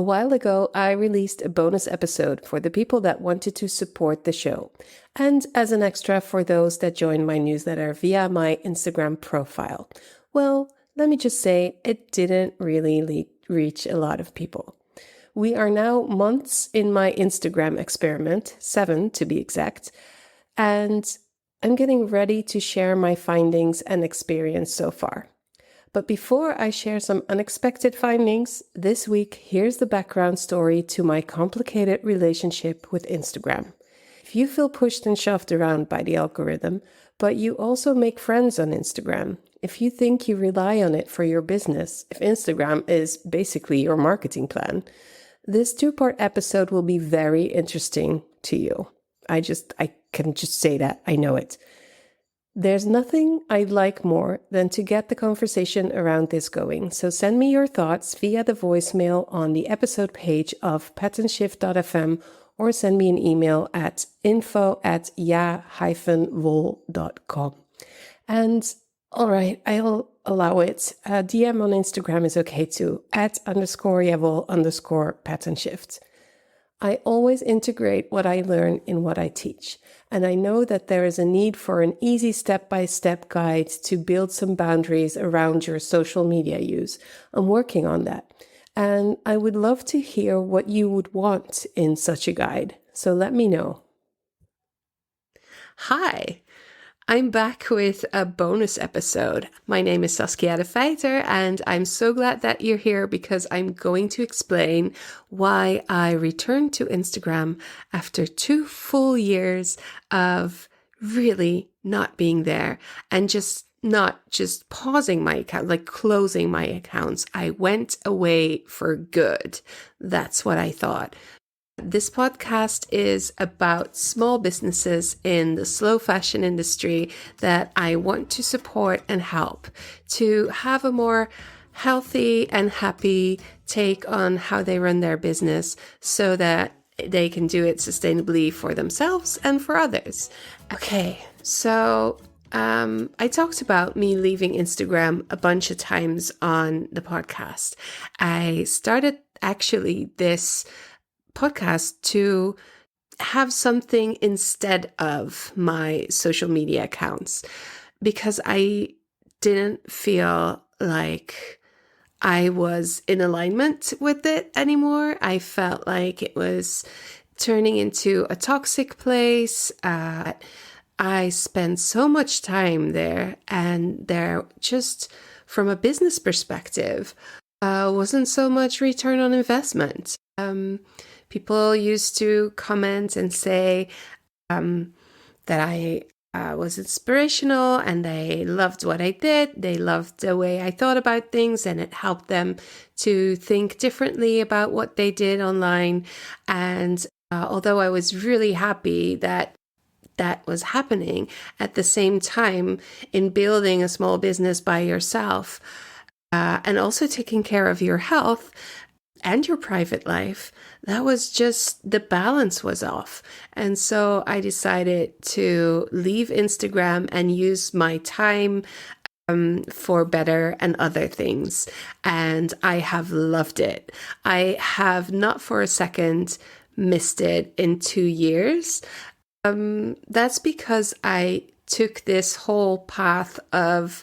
A while ago, I released a bonus episode for the people that wanted to support the show, and as an extra for those that joined my newsletter via my Instagram profile. Well, let me just say, it didn't really reach a lot of people. We are now months in my Instagram experiment, 7 to be exact, and I'm getting ready to share my findings and experience so far. But before I share some unexpected findings, this week, here's the background story to my complicated relationship with Instagram. If you feel pushed and shoved around by the algorithm, but you also make friends on Instagram, if you think you rely on it for your business, if Instagram is basically your marketing plan, this 2-part episode will be very interesting to you. I can just say that, I know it. There's nothing I'd like more than to get the conversation around this going, so send me your thoughts via the voicemail on the episode page of patternshift.fm or send me an email at info@ja-wol.com. And all right, I'll allow it. A DM on Instagram is okay too, @_jawol_patternshift. I always integrate what I learn in what I teach, and I know that there is a need for an easy step-by-step guide to build some boundaries around your social media use. I'm working on that, and I would love to hear what you would want in such a guide, so let me know. Hi! I'm back with a bonus episode. My name is Saskia de Feiter, and I'm so glad that you're here because I'm going to explain why I returned to Instagram after 2 full years of really not being there and not just pausing my account, like closing my accounts. I went away for good. That's what I thought. This podcast is about small businesses in the slow fashion industry that I want to support and help to have a more healthy and happy take on how they run their business so that they can do it sustainably for themselves and for others. Okay, so I talked about me leaving Instagram a bunch of times on the podcast. I started actually this podcast to have something instead of my social media accounts because I didn't feel like I was in alignment with it anymore. I felt like it was turning into a toxic place. I spent so much time there, and there just from a business perspective wasn't so much return on investment. People used to comment and say that I was inspirational and they loved what I did. They loved the way I thought about things, and it helped them to think differently about what they did online. And although I was really happy that that was happening, at the same time, in building a small business by yourself and also taking care of your health and your private life, that was just, the balance was off. And so I decided to leave Instagram and use my time for better and other things. And I have loved it. I have not for a second missed it in 2 years. That's because I took this whole path of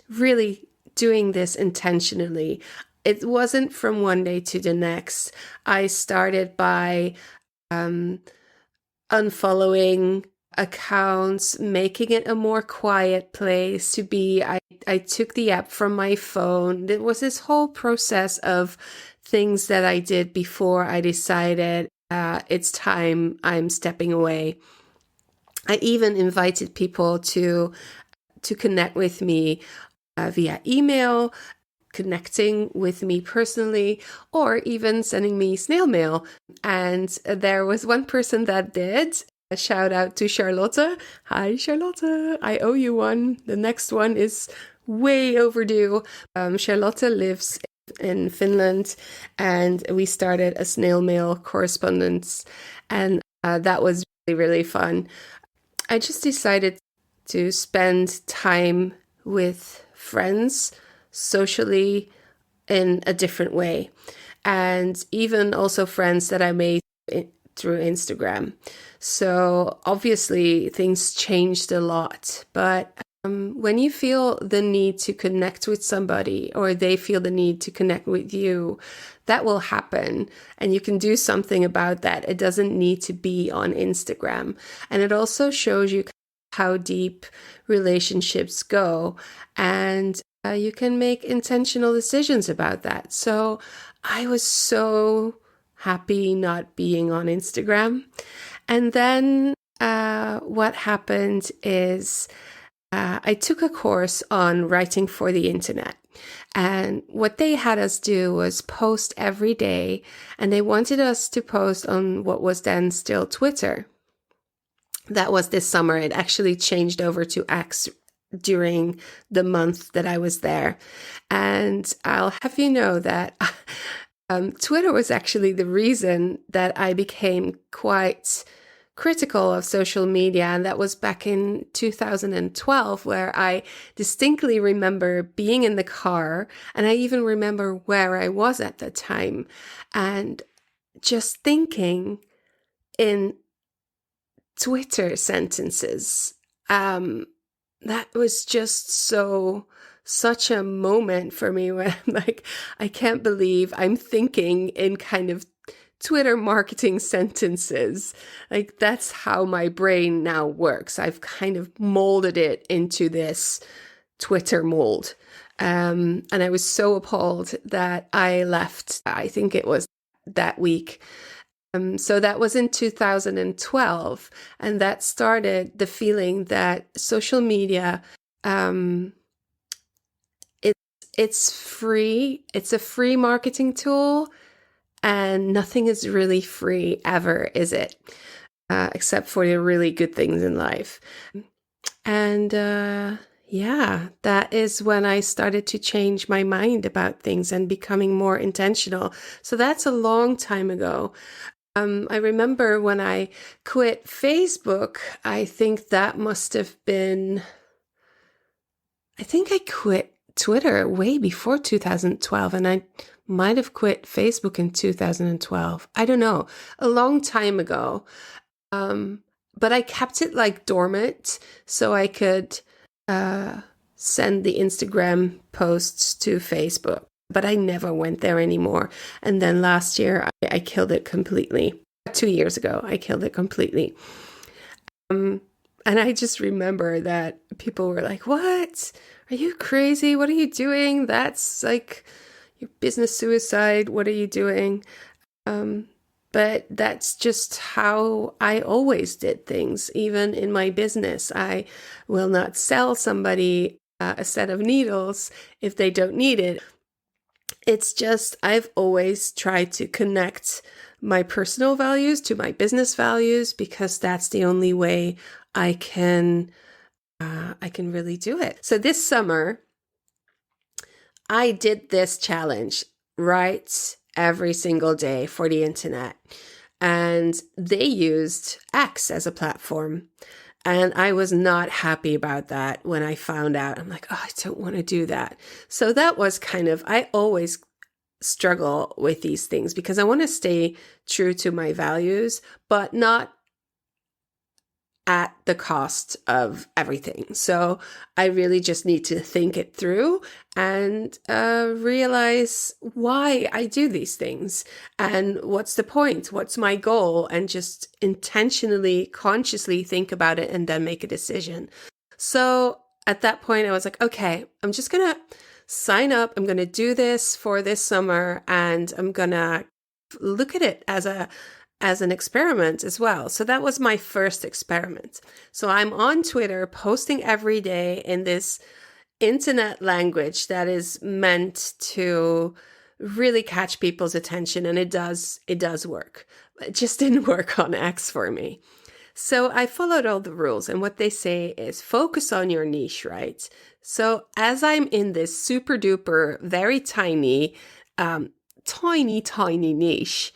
really doing this intentionally. It wasn't from one day to the next. I started by unfollowing accounts, making it a more quiet place to be. I took the app from my phone. It was this whole process of things that I did before I decided it's time, I'm stepping away. I even invited people to connect with me via email, connecting with me personally, or even sending me snail mail. And there was one person that did. A shout out to Charlotte. Hi, Charlotte. I owe you one. The next one is way overdue. Charlotte lives in Finland, and we started a snail mail correspondence, and that was really, really fun. I just decided to spend time with friends socially in a different way. and even also friends that I made through Instagram. So obviously things changed a lot, but when you feel the need to connect with somebody or they feel the need to connect with you, that will happen and you can do something about that. It doesn't need to be on Instagram. And it also shows you how deep relationships go, and you can make intentional decisions about that. So I was so happy not being on Instagram. And then what happened is I took a course on writing for the internet. And what they had us do was post every day. And they wanted us to post on what was then still Twitter. That was this summer. It actually changed over to X during the month that I was there. And I'll have you know that Twitter was actually the reason that I became quite critical of social media. And that was back in 2012, where I distinctly remember being in the car, and I even remember where I was at the time, and just thinking in Twitter sentences. That was just such a moment for me when I'm like, I can't believe I'm thinking in kind of Twitter marketing sentences. Like, that's how my brain now works. I've kind of molded it into this Twitter mold. And I was so appalled that I left. I think it was that week. So that was in 2012, and that started the feeling that social media, it's free. It's a free marketing tool, and nothing is really free ever, is it? Except for the really good things in life. And yeah, that is when I started to change my mind about things and becoming more intentional. So that's a long time ago. I remember when I quit Facebook, I think that must have been, I think I quit Twitter way before 2012, and I might have quit Facebook in 2012. I don't know, a long time ago. But I kept it like dormant so I could send the Instagram posts to Facebook. But I never went there anymore. And then last year, I killed it completely. 2 years ago, I killed it completely. And I just remember that people were like, "What? Are you crazy? What are you doing? That's like your business suicide. What are you doing?" But that's just how I always did things. Even in my business, I will not sell somebody a set of needles if they don't need it. It's just, I've always tried to connect my personal values to my business values, because that's the only way I can really do it. So this summer, I did this challenge, write every single day for the internet. And they used X as a platform. And I was not happy about that when I found out. I'm like, oh, I don't want to do that. So that was kind of, I always struggle with these things because I want to stay true to my values, but not at the cost of everything. So I really just need to think it through and realize why I do these things and what's the point, what's my goal, and just intentionally, consciously think about it and then make a decision. So at that point, I was like, okay, I'm just going to sign up. I'm going to do this for this summer, and I'm going to look at it as an experiment as well. So that was my first experiment. So I'm on Twitter posting every day in this internet language that is meant to really catch people's attention. And it does work. It just didn't work on X for me. So I followed all the rules, and what they say is focus on your niche, right? So as I'm in this super duper, very tiny niche,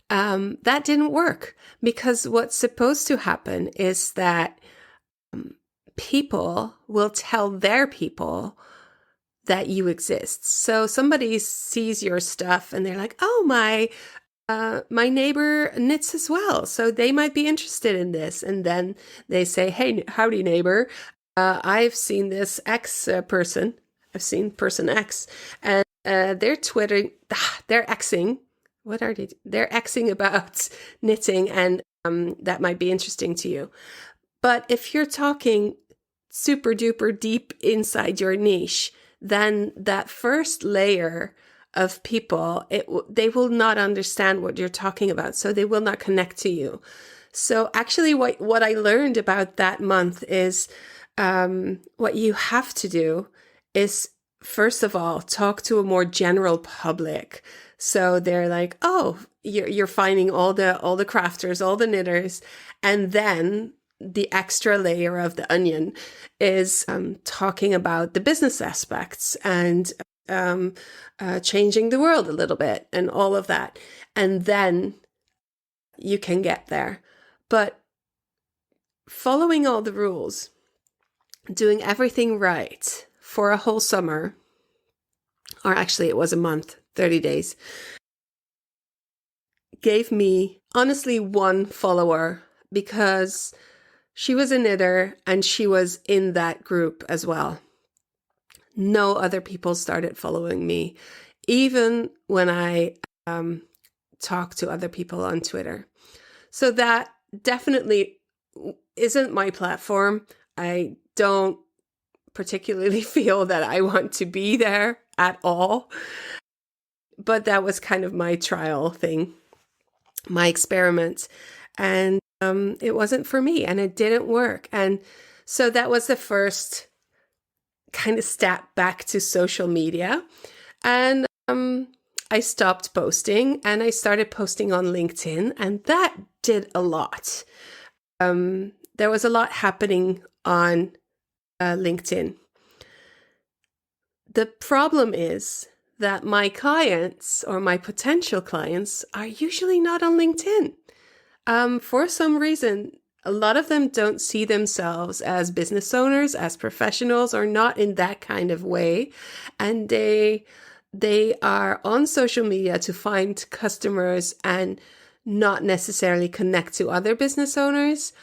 that didn't work, because what's supposed to happen is that people will tell their people that you exist. So somebody sees your stuff and they're like, oh, my neighbor knits as well, so they might be interested in this. And then they say, hey, howdy, neighbor. I've seen this X person. I've seen person X, and they're twittering, they're Xing. What are they? They're Xing about knitting, and that might be interesting to you. But if you're talking super duper deep inside your niche, then that first layer of people, they will not understand what you're talking about, so they will not connect to you. So actually what I learned about that month is what you have to do is, first of all, talk to a more general public. So they're like, oh, you're finding all the crafters, all the knitters, and then the extra layer of the onion is talking about the business aspects and changing the world a little bit and all of that. And then you can get there. But following all the rules, doing everything right for a whole summer, or actually it was a month, 30 days, gave me honestly one follower, because she was a knitter and she was in that group as well. No other people started following me, even when I talk to other people on Twitter. So that definitely isn't my platform. I don't particularly feel that I want to be there at all. But that was kind of my trial thing, my experiment. And it wasn't for me, and it didn't work. And so that was the first kind of step back to social media. And I stopped posting and I started posting on LinkedIn, and that did a lot. There was a lot happening on LinkedIn. The problem is that my clients or my potential clients are usually not on LinkedIn. For some reason, a lot of them don't see themselves as business owners, as professionals, or not in that kind of way. And they are on social media to find customers and not necessarily connect to other business owners,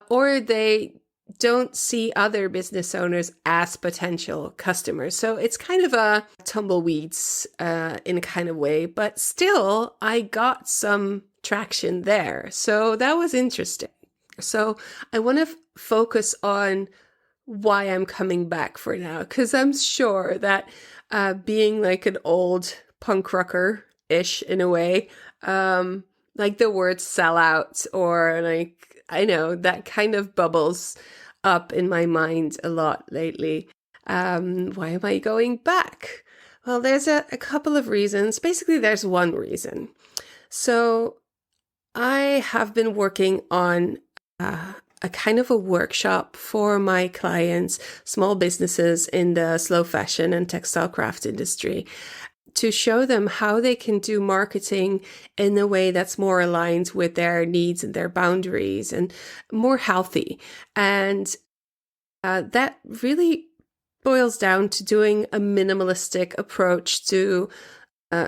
or they don't see other business owners as potential customers. So it's kind of a tumbleweeds in a kind of way, but still I got some traction there. So that was interesting. So I want to focus on why I'm coming back for now, because I'm sure that being like an old punk rocker-ish in a way, like the word sellout, or like, I know that kind of bubbles up in my mind a lot lately. Why am I going back? Well, there's a couple of reasons. Basically, there's one reason. So I have been working on a kind of a workshop for my clients, small businesses in the slow fashion and textile craft industry, to show them how they can do marketing in a way that's more aligned with their needs and their boundaries and more healthy. And that really boils down to doing a minimalistic approach to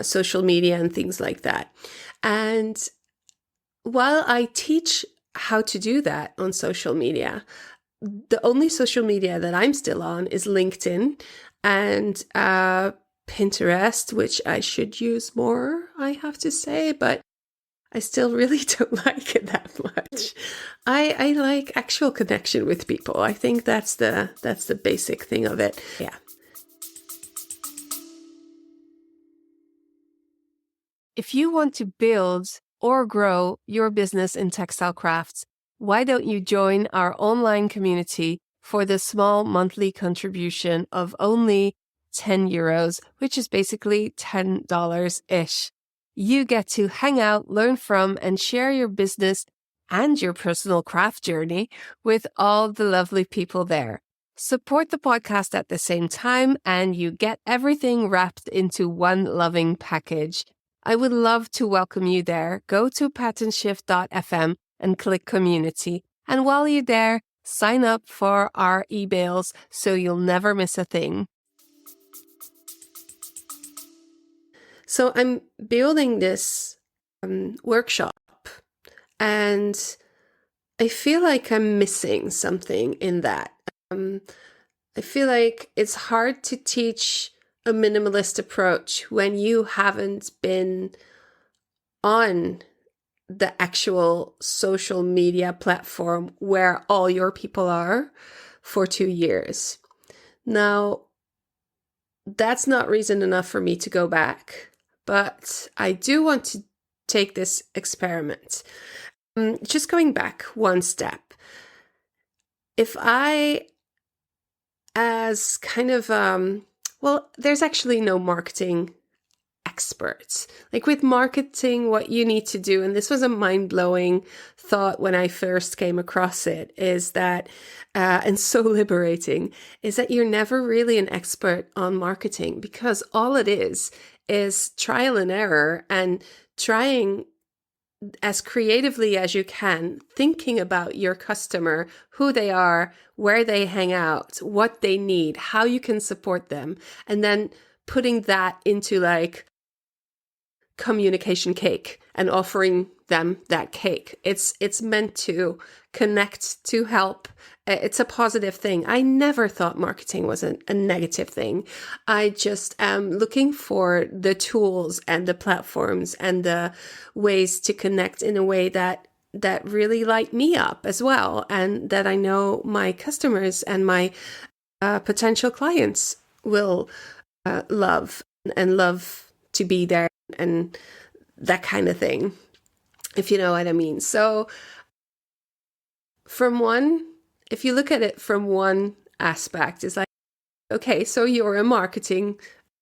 social media and things like that. And while I teach how to do that on social media, the only social media that I'm still on is LinkedIn and Pinterest, which I should use more, I have to say, but I still really don't like it that much. I like actual connection with people. I think that's the basic thing of it. Yeah. If you want to build or grow your business in textile crafts, why don't you join our online community for the small monthly contribution of only €10, which is basically $10-ish. You get to hang out, learn from, and share your business and your personal craft journey with all the lovely people there. Support the podcast at the same time, and you get everything wrapped into one loving package. I would love to welcome you there. Go to patternshift.fm and click community. And while you're there, sign up for our emails so you'll never miss a thing. So I'm building this workshop, and I feel like I'm missing something in that. I feel like it's hard to teach a minimalist approach when you haven't been on the actual social media platform where all your people are for 2 years. Now, that's not reason enough for me to go back, but I do want to take this experiment. Just going back one step. If I, as kind of, there's actually no marketing experts. Like with marketing, what you need to do, and this was a mind-blowing thought when I first came across it, is that, and so liberating, is that you're never really an expert on marketing, because all it is trial and error and trying as creatively as you can, thinking about your customer, who they are, where they hang out, what they need, how you can support them, and then putting that into like communication cake and offering them that cake. It's meant to connect, to help. It's a positive thing. I never thought marketing was a negative thing. I just am looking for the tools and the platforms and the ways to connect in a way that really light me up as well, and that I know my customers and my potential clients will love and love to be there and that kind of thing, if you know what I mean. So if you look at it from one aspect, it's like, okay, so you're a marketing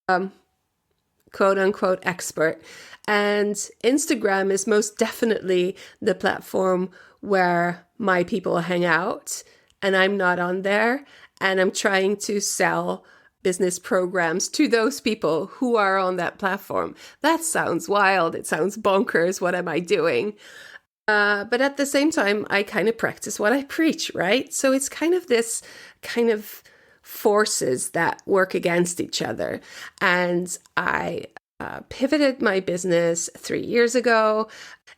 quote unquote expert, and Instagram is most definitely the platform where my people hang out, and I'm not on there, and I'm trying to sell business programs to those people who are on that platform. That sounds wild. It sounds bonkers. What am I doing? But at the same time, I kind of practice what I preach, right? So it's kind of this kind of forces that work against each other. And I pivoted my business 3 years ago.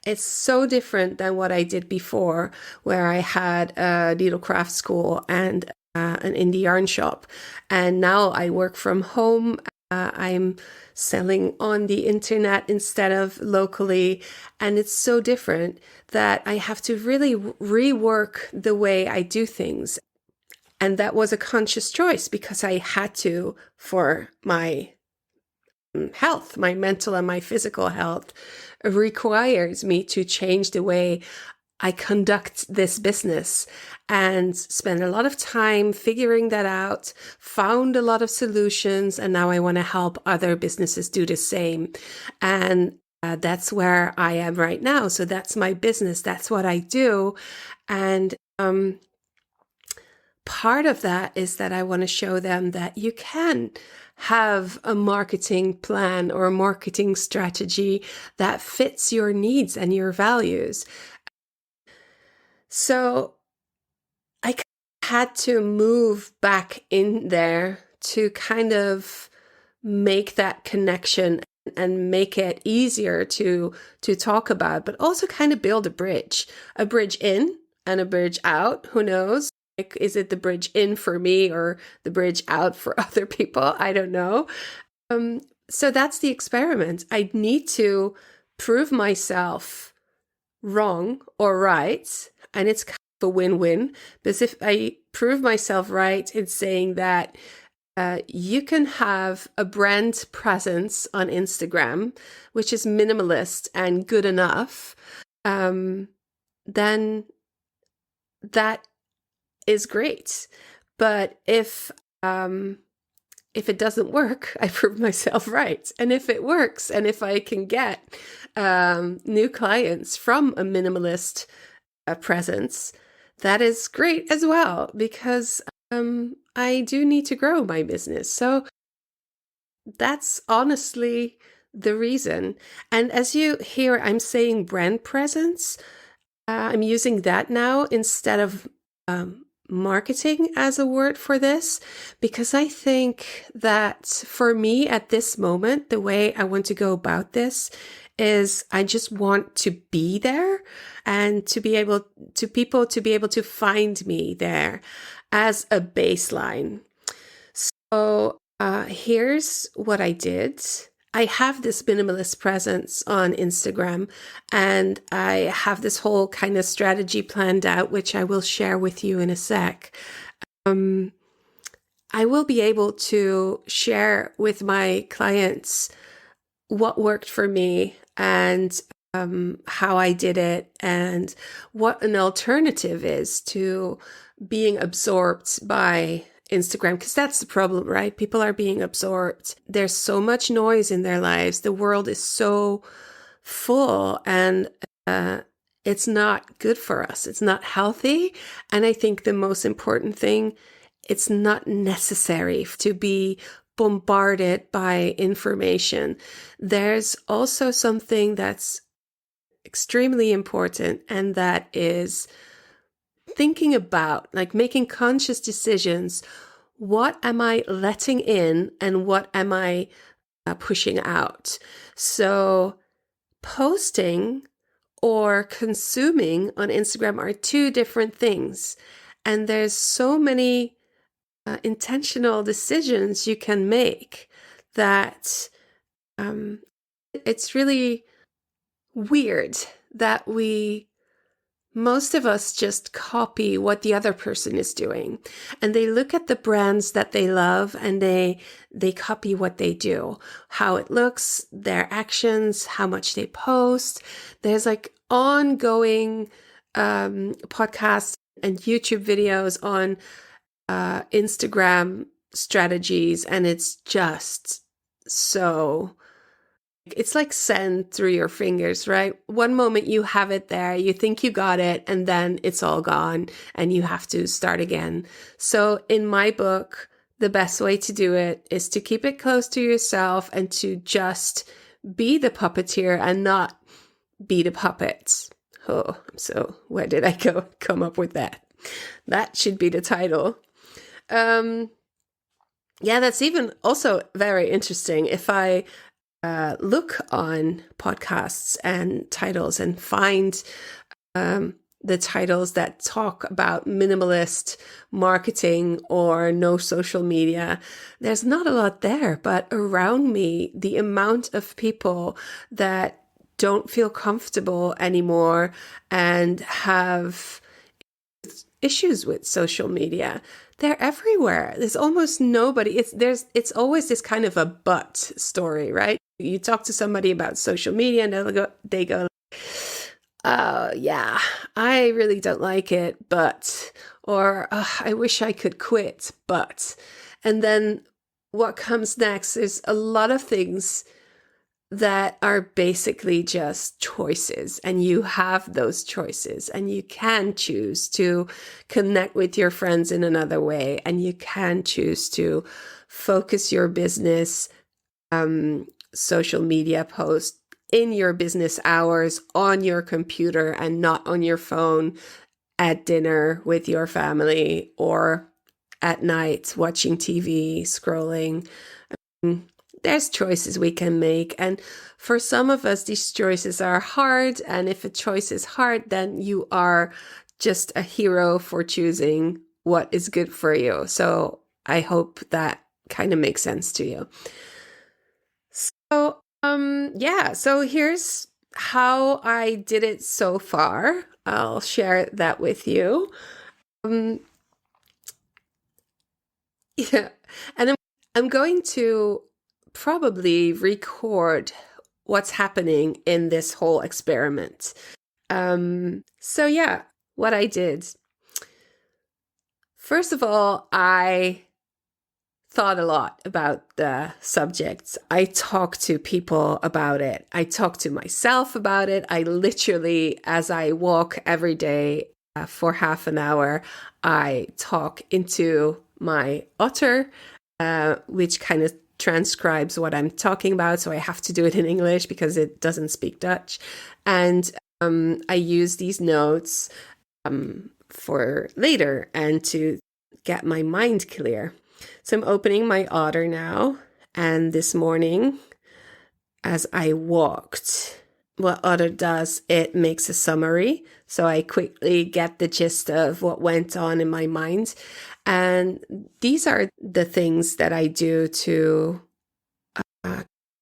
It's so different than what I did before, where I had a needlecraft school and an indie yarn shop. And now I work from home. I'm selling on the internet instead of locally. And it's so different that I have to really rework the way I do things. And that was a conscious choice because I had to for my health. My mental and my physical health requires me to change the way I conduct this business, and spend a lot of time figuring that out, found a lot of solutions, and now I want to help other businesses do the same. And that's where I am right now. So that's my business. That's what I do. And part of that is that I want to show them that you can have a marketing plan or a marketing strategy that fits your needs and your values. So I had to move back in there to kind of make that connection and make it easier to talk about, but also kind of build a bridge in and a bridge out. Who knows? Like, is it the bridge in for me or the bridge out for other people? I don't know. So that's the experiment. I need to prove myself wrong or right. And it's kind of a win-win, because if I prove myself right in saying that you can have a brand presence on Instagram, which is minimalist and good enough, then that is great. But if it doesn't work, I prove myself right. And if it works, and if I can get new clients from a minimalist presence, that is great as well, because I do need to grow my business. So that's honestly the reason. And as you hear, I'm saying brand presence. I'm using that now instead of marketing as a word for this, because I think that for me at this moment, the way I want to go about this is I just want to be there and to be able to people to be able to find me there as a baseline. So here's what I did. I have this minimalist presence on Instagram, and I have this whole kind of strategy planned out, which I will share with you in a sec. I will be able to share with my clients what worked for me and how I did it and what an alternative is to being absorbed by Instagram, because that's the problem, right? People are being absorbed. There's so much noise in their lives. The world is so full, and it's not good for us. It's not healthy. And I think the most important thing, it's not necessary to be bombarded by information. There's also something that's extremely important, and that is thinking about, like, making conscious decisions. What am I letting in and what am I pushing out? So posting or consuming on Instagram are two different things. And there's so many intentional decisions you can make that it's really weird that most of us just copy what the other person is doing, and they look at the brands that they love and they copy what they do, how it looks, their actions, how much they post. There's like ongoing podcasts and YouTube videos on Instagram strategies, and it's just so, it's like sand through your fingers, right? One moment you have it there, you think you got it, and then it's all gone and you have to start again. So in my book, the best way to do it is to keep it close to yourself and to just be the puppeteer and not be the puppets. Oh, so where did I come up with that? That should be the title. Yeah, that's even also very interesting. If I look on podcasts and titles and find the titles that talk about minimalist marketing or no social media, there's not a lot there. But around me, the amount of people that don't feel comfortable anymore and have issues with social media, they're everywhere. There's almost nobody. It's always this kind of a but story, right? You talk to somebody about social media and they go, oh yeah, I really don't like it, but, or I wish I could quit, but. And then what comes next is a lot of things that are basically just choices, and you have those choices, and you can choose to connect with your friends in another way, and you can choose to focus your business social media post in your business hours on your computer and not on your phone at dinner with your family or at night watching TV, scrolling. There's choices we can make. And for some of us, these choices are hard. And if a choice is hard, then you are just a hero for choosing what is good for you. So I hope that kind of makes sense to you. So, yeah, so here's how I did it so far. I'll share that with you. Yeah, and I'm going to probably record what's happening in this whole experiment. So yeah, what I did. First of all, I thought a lot about the subjects. I talked to people about it. I talked to myself about it. I literally, as I walk every day for half an hour, I talk into my otter, which kind of transcribes what I'm talking about. So I have to do it in English because it doesn't speak Dutch. And I use these notes for later and to get my mind clear. So I'm opening my Otter now. And this morning, as I walked, what Otter does, it makes a summary. So I quickly get the gist of what went on in my mind. And these are the things that I do to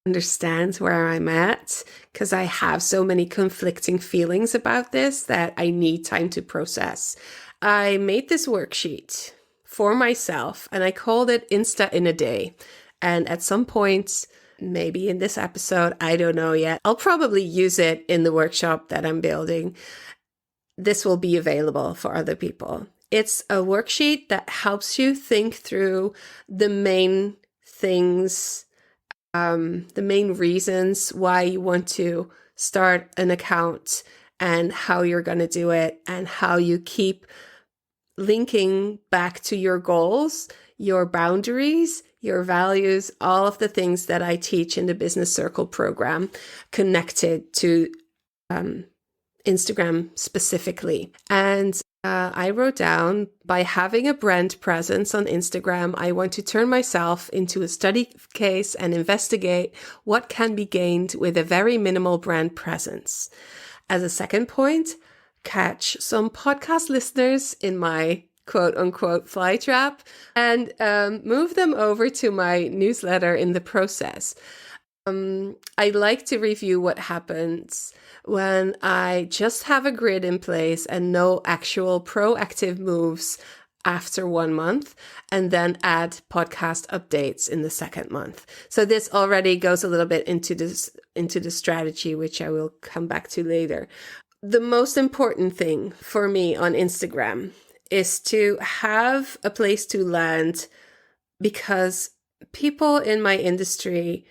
understand where I'm at, because I have so many conflicting feelings about this that I need time to process. I made this worksheet for myself and I called it Insta in a Day. And at some point, maybe in this episode, I don't know yet, I'll probably use it in the workshop that I'm building. This will be available for other people. It's a worksheet that helps you think through the main things, the main reasons why you want to start an account and how you're going to do it and how you keep linking back to your goals, your boundaries, your values, all of the things that I teach in the Business Circle program connected to Instagram specifically. And I wrote down, by having a brand presence on Instagram, I want to turn myself into a study case and investigate what can be gained with a very minimal brand presence. As a second point, catch some podcast listeners in my quote unquote fly trap and move them over to my newsletter in the process. I like to review what happens when I just have a grid in place and no actual proactive moves after 1 month, and then add podcast updates in the second month. So this already goes a little bit into the strategy, which I will come back to later. The most important thing for me on Instagram is to have a place to land, because people in my industry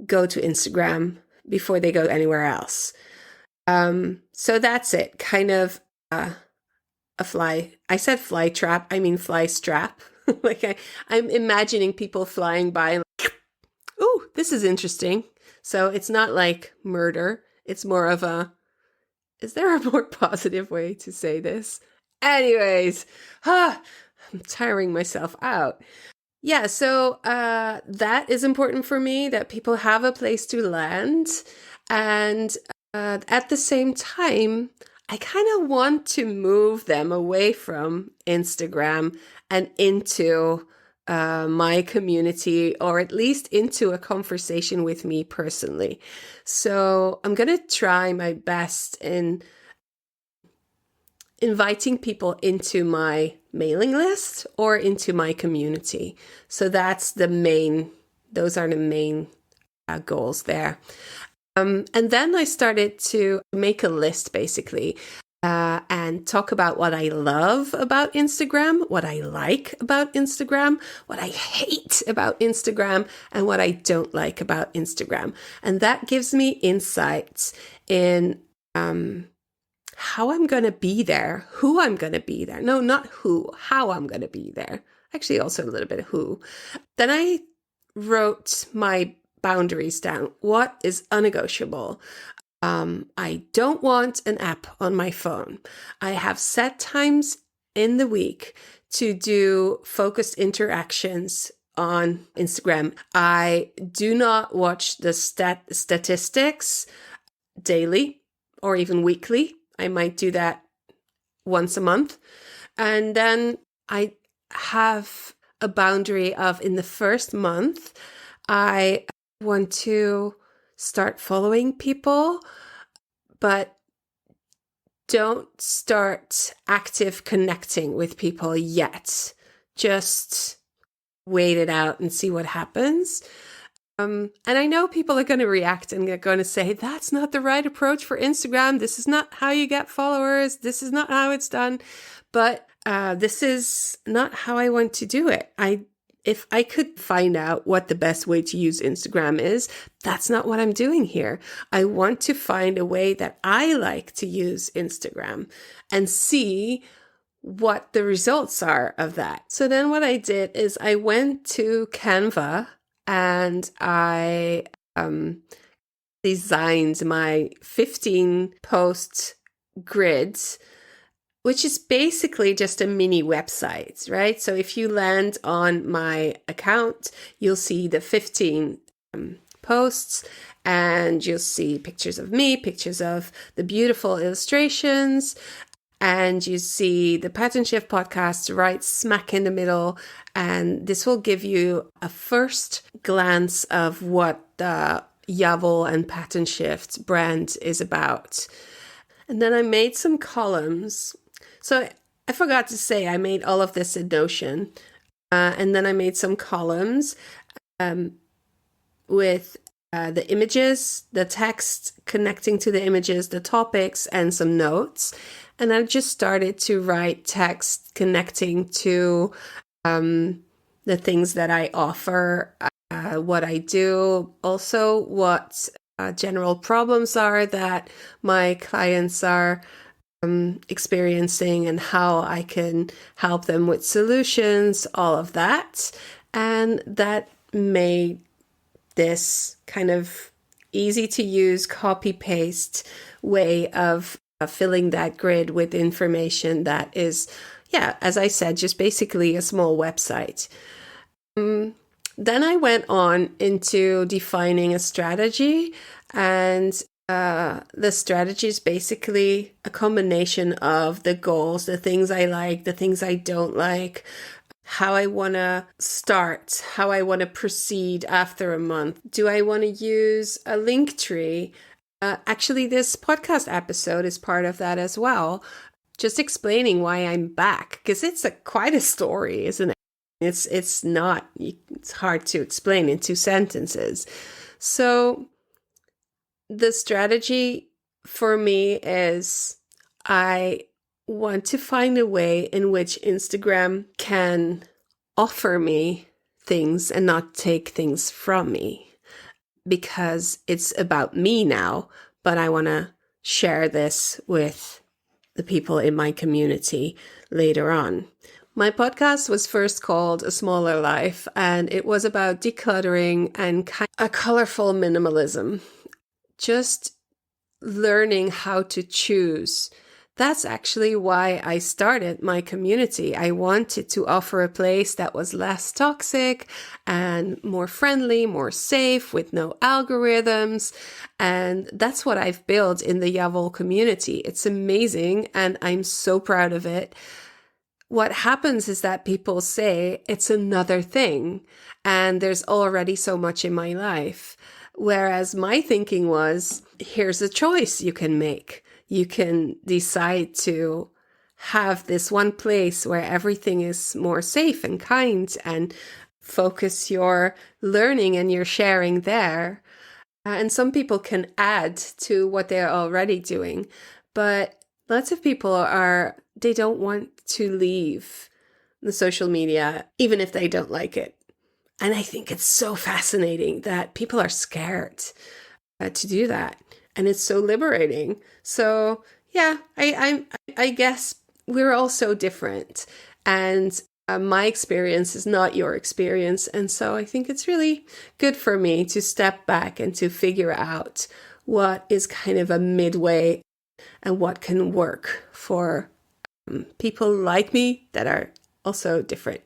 go to Instagram before they go anywhere else. So that's it. Kind of a fly. I said fly trap. I mean fly strap. Like I'm imagining people flying by and like, ooh, this is interesting. So it's not like murder. It's more of a, is there a more positive way to say this? Anyways, I'm tiring myself out. Yeah, so that is important for me, that people have a place to land. And at the same time, I kind of want to move them away from Instagram and into my community, or at least into a conversation with me personally. So I'm going to try my best in inviting people into my mailing list or into my community. So those are the main goals there. And then I started to make a list basically, and talk about what I love about Instagram, what I like about Instagram, what I hate about Instagram, and what I don't like about Instagram. And that gives me insights in how I'm going to be there, who I'm going to be there. No, not who, how I'm going to be there. Actually, also a little bit of who. Then I wrote my boundaries down. What is unnegotiable? I don't want an app on my phone. I have set times in the week to do focused interactions on Instagram. I do not watch the statistics daily or even weekly. I might do that once a month. And then I have a boundary of, in the first month, I want to start following people, but don't start active connecting with people yet. Just wait it out and see what happens. And I know people are going to react and they're going to say, that's not the right approach for Instagram. This is not how you get followers. This is not how it's done. But this is not how I want to do it. If I could find out what the best way to use Instagram is, that's not what I'm doing here. I want to find a way that I like to use Instagram and see what the results are of that. So then what I did is I went to Canva and I designed my 15 post grids which is basically just a mini website, right? So if you land on my account, you'll see the 15 posts, and you'll see pictures of me, pictures of the beautiful illustrations, and you see the Pattern Shift podcast right smack in the middle. And this will give you a first glance of what the Yavel and Pattern Shift brand is about. And then I made some columns. So I forgot to say I made all of this in Notion. And then I made some columns with the images, the text connecting to the images, the topics, and some notes. And I just started to write text connecting to the things that I offer, what I do, also what general problems are that my clients are experiencing, and how I can help them with solutions, all of that. And that made this kind of easy to use copy paste way of filling that grid with information that is, as I said, just basically a small website. Then I went on into defining a strategy, and the strategy is basically a combination of the goals, the things I like, the things I don't like, how I want to start, how I want to proceed after a month. Do I want to use a link tree? Actually, this podcast episode is part of that as well. Just explaining why I'm back, because it's quite a story, isn't it? It's hard to explain in 2 sentences. So the strategy for me is I want to find a way in which Instagram can offer me things and not take things from me, because it's about me now, but I want to share this with the people in my community later on. My podcast was first called A Smaller Life, and it was about decluttering and a colorful minimalism. Just learning how to choose. That's actually why I started my community. I wanted to offer a place that was less toxic and more friendly, more safe, with no algorithms. And that's what I've built in the Yavel community. It's amazing, and I'm so proud of it. What happens is that people say it's another thing, and there's already so much in my life. Whereas my thinking was, here's a choice you can make. You can decide to have this one place where everything is more safe and kind, and focus your learning and your sharing there. And some people can add to what they're already doing. But lots of people they don't want to leave the social media, even if they don't like it. And I think it's so fascinating that people are scared to do that. And it's so liberating. So yeah, I guess we're all so different. And my experience is not your experience. And so I think it's really good for me to step back and to figure out what is kind of a midway and what can work for people like me that are also different.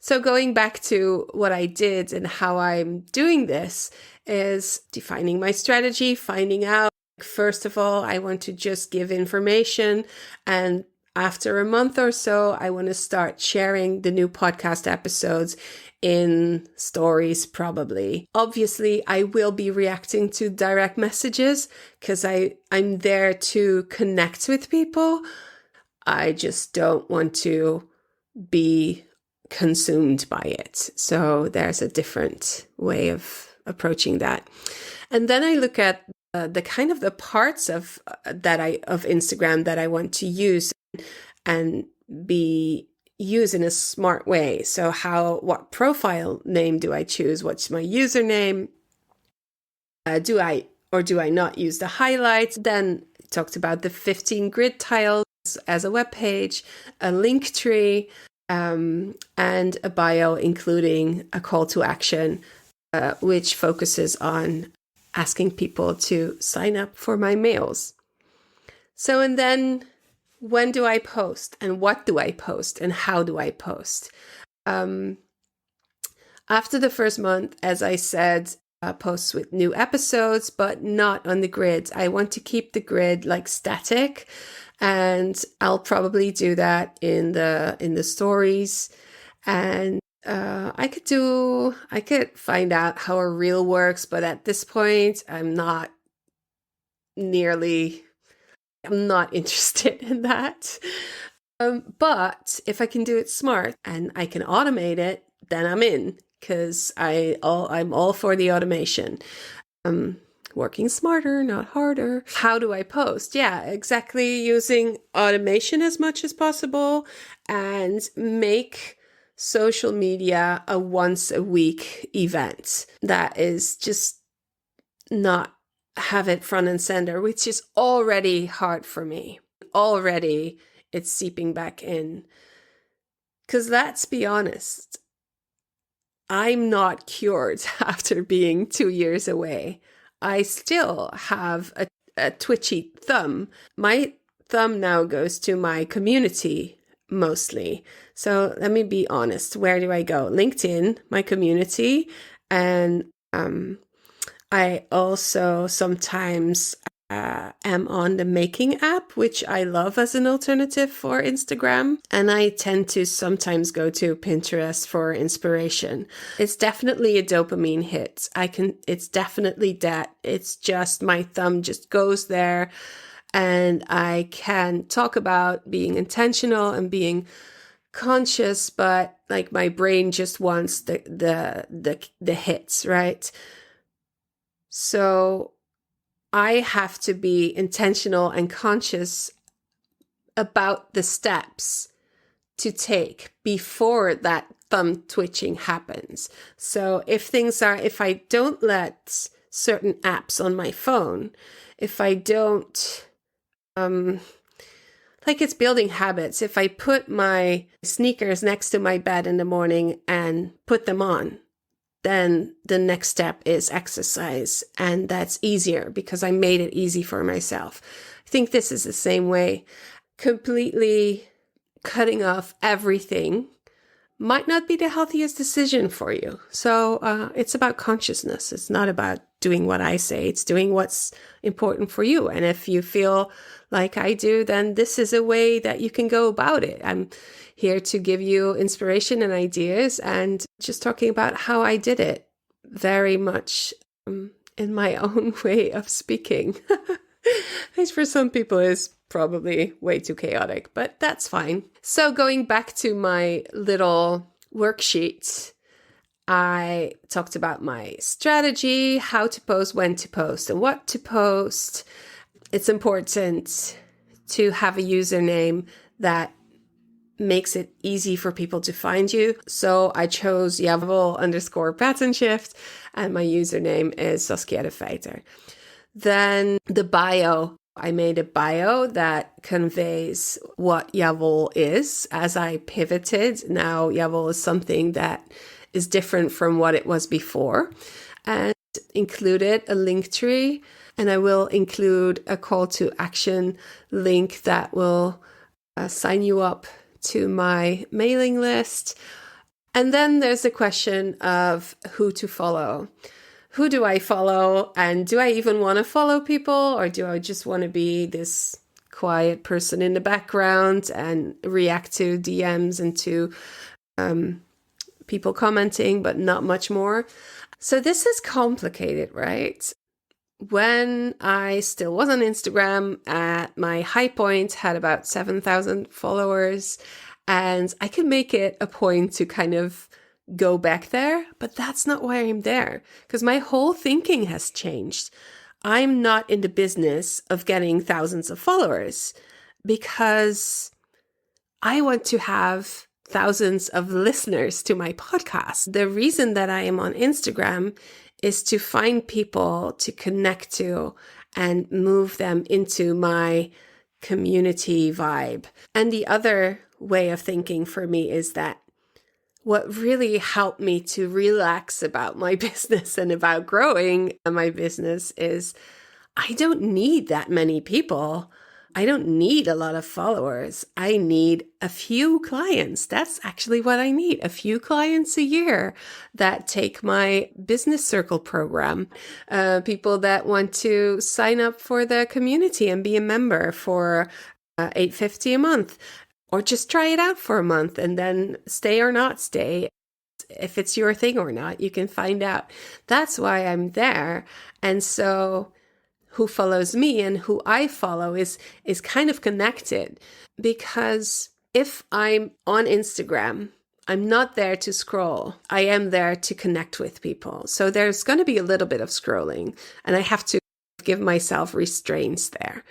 So going back to what I did and how I'm doing this is defining my strategy, finding out, first of all, I want to just give information. And after a month or so, I want to start sharing the new podcast episodes in stories, probably. Obviously, I will be reacting to direct messages because I'm there to connect with people. I just don't want to be consumed by it. So there's a different way of approaching that. And then I look at the kind of the parts of Instagram that I want to use and use in a smart way. So what profile name do I choose? What's my username? Do I not use the highlights? Then talked about the 15 grid tiles as a web page, a link tree, and a bio including a call to action, which focuses on asking people to sign up for my mails. So, and then when do I post and what do I post and how do I post? After the first month, as I said, posts with new episodes, but not on the grid. I want to keep the grid like static, and I'll probably do that in the stories. And I could find out how a reel works, but at this point, I'm not interested in that. But if I can do it smart and I can automate it, then I'm in, because I'm all for the automation. Working smarter, not harder. How do I post? Yeah, exactly. Using automation as much as possible and make social media a once a week event. That is just not have it front and center, which is already hard for me. Already it's seeping back in. Because let's be honest, I'm not cured after being 2 years away. I still have a twitchy thumb. My thumb now goes to my community mostly. So let me be honest. Where do I go? LinkedIn, my community. And I also sometimes am on the Making app, which I love as an alternative for Instagram. And I tend to sometimes go to Pinterest for inspiration. It's definitely a dopamine hit. It's definitely that. It's just my thumb just goes there, and I can talk about being intentional and being conscious, but like my brain just wants the hits, right? So I have to be intentional and conscious about the steps to take before that thumb twitching happens. So if I don't let certain apps on my phone, if I don't, like it's building habits. If I put my sneakers next to my bed in the morning and put them on, then the next step is exercise. And that's easier because I made it easy for myself. I think this is the same way. Completely cutting off everything might not be the healthiest decision for you. So it's about consciousness. It's not about doing what I say. It's doing what's important for you. And if you feel like I do, then this is a way that you can go about it. I'm here to give you inspiration and ideas and just talking about how I did it very much in my own way of speaking. Which for some people is probably way too chaotic, but that's fine. So going back to my little worksheet, I talked about my strategy, how to post, when to post, and what to post. It's important to have a username that makes it easy for people to find you. So I chose Javel_pattern shift, and my username is Saskia de Feiter. Then the bio. I made a bio that conveys what Javel is. As I pivoted, now Javel is something that is different from what it was before, and included a link tree. And I will include a call to action link that will sign you up to my mailing list. And then there's the question of who to follow. Who do I follow? And do I even want to follow people? Or do I just want to be this quiet person in the background and react to DMs and to people commenting, but not much more? So this is complicated, right? When I still was on Instagram, at my high point, had about 7,000 followers, and I could make it a point to kind of go back there, but that's not why I'm there, because my whole thinking has changed. I'm not in the business of getting thousands of followers because I want to have thousands of listeners to my podcast. The reason that I am on Instagram is to find people to connect to and move them into my community vibe. And the other way of thinking for me is that what really helped me to relax about my business and about growing my business is I don't need that many people. I don't need a lot of followers. I need a few clients. That's actually what I need. A few clients a year that take my business circle program. People that want to sign up for the community and be a member for $8.50 a month, or just try it out for a month and then stay or not stay. If it's your thing or not, you can find out. That's why I'm there. And so who follows me and who I follow is kind of connected, because if I'm on Instagram, I'm not there to scroll. I am there to connect with people. So there's going to be a little bit of scrolling, and I have to give myself restraints there.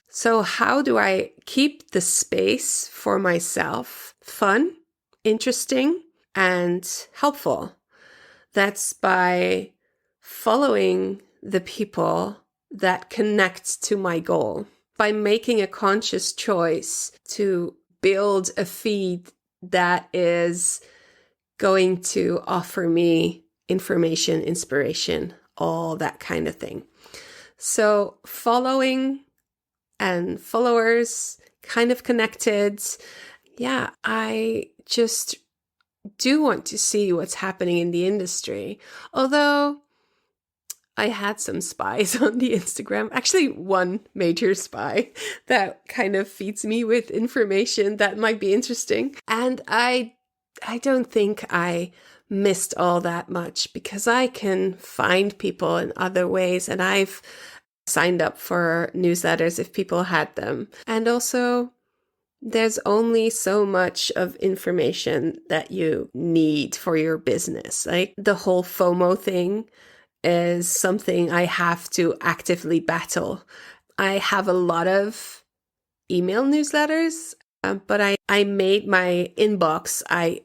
So how do I keep the space for myself fun, interesting, and helpful? That's by following the people that connects to my goal, by making a conscious choice to build a feed that is going to offer me information, inspiration, all that kind of thing. So following and followers, kind of connected. Yeah, I just do want to see what's happening in the industry. Although I had some spies on the Instagram, actually one major spy that kind of feeds me with information that might be interesting. And I don't think I missed all that much, because I can find people in other ways, and I've signed up for newsletters if people had them. And also, there's only so much of information that you need for your business. Like the whole FOMO thing is something I have to actively battle. I have a lot of email newsletters, but I made my inbox, I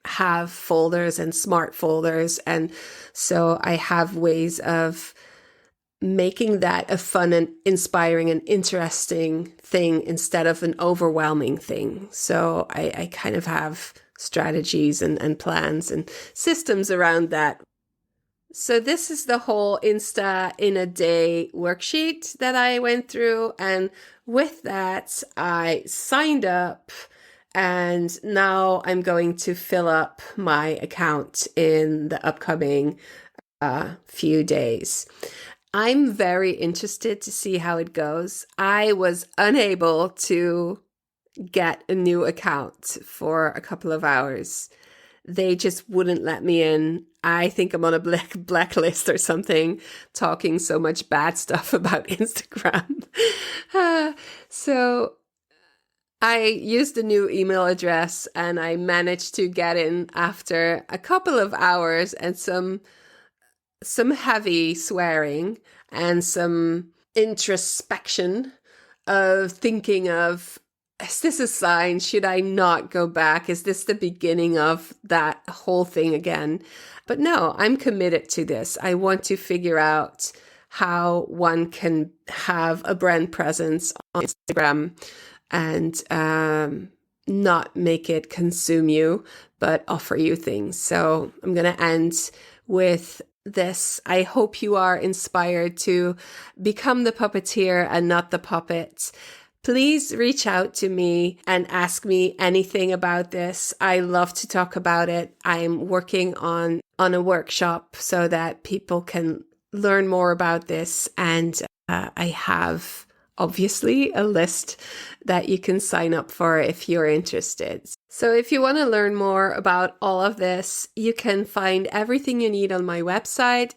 have folders and smart folders. And so I have ways of making that a fun and inspiring and interesting thing instead of an overwhelming thing. So I kind of have strategies and plans and systems around that. So this is the whole Insta in a day worksheet that I went through. And with that, I signed up, and now I'm going to fill up my account in the upcoming few days. I'm very interested to see how it goes. I was unable to get a new account for a couple of hours. They just wouldn't let me in. I think I'm on a blacklist or something, talking so much bad stuff about Instagram. So I used a new email address, and I managed to get in after a couple of hours and some heavy swearing and some introspection of thinking of, is this a sign? Should I not go back? Is this the beginning of that whole thing again? But no, I'm committed to this. I want to figure out how one can have a brand presence on Instagram and not make it consume you, but offer you things. So I'm going to end with this. I hope you are inspired to become the puppeteer and not the puppet. Please reach out to me and ask me anything about this. I love to talk about it. I'm working on a workshop so that people can learn more about this. And I have obviously a list that you can sign up for if you're interested. So if you want to learn more about all of this, you can find everything you need on my website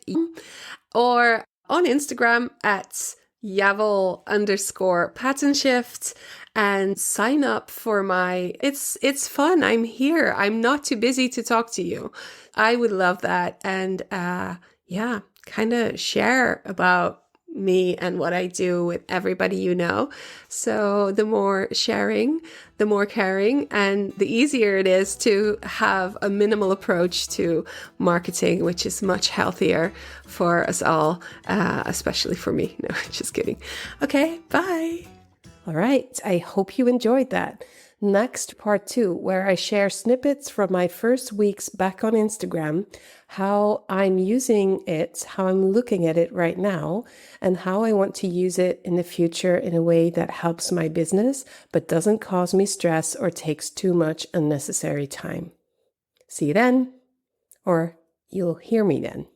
or on Instagram at Javel_pattern shift, and sign up for my, it's fun. I'm here. I'm not too busy to talk to you. I would love that. And kind of share about me and what I do with everybody you know. So the more sharing, the more caring, and the easier it is to have a minimal approach to marketing, which is much healthier for us all, especially for me. No, just kidding. Okay, bye. All right. I hope you enjoyed that. Next, part 2, where I share snippets from my first weeks back on Instagram, how I'm using it, how I'm looking at it right now, and how I want to use it in the future in a way that helps my business, but doesn't cause me stress or takes too much unnecessary time. See you then, or you'll hear me then.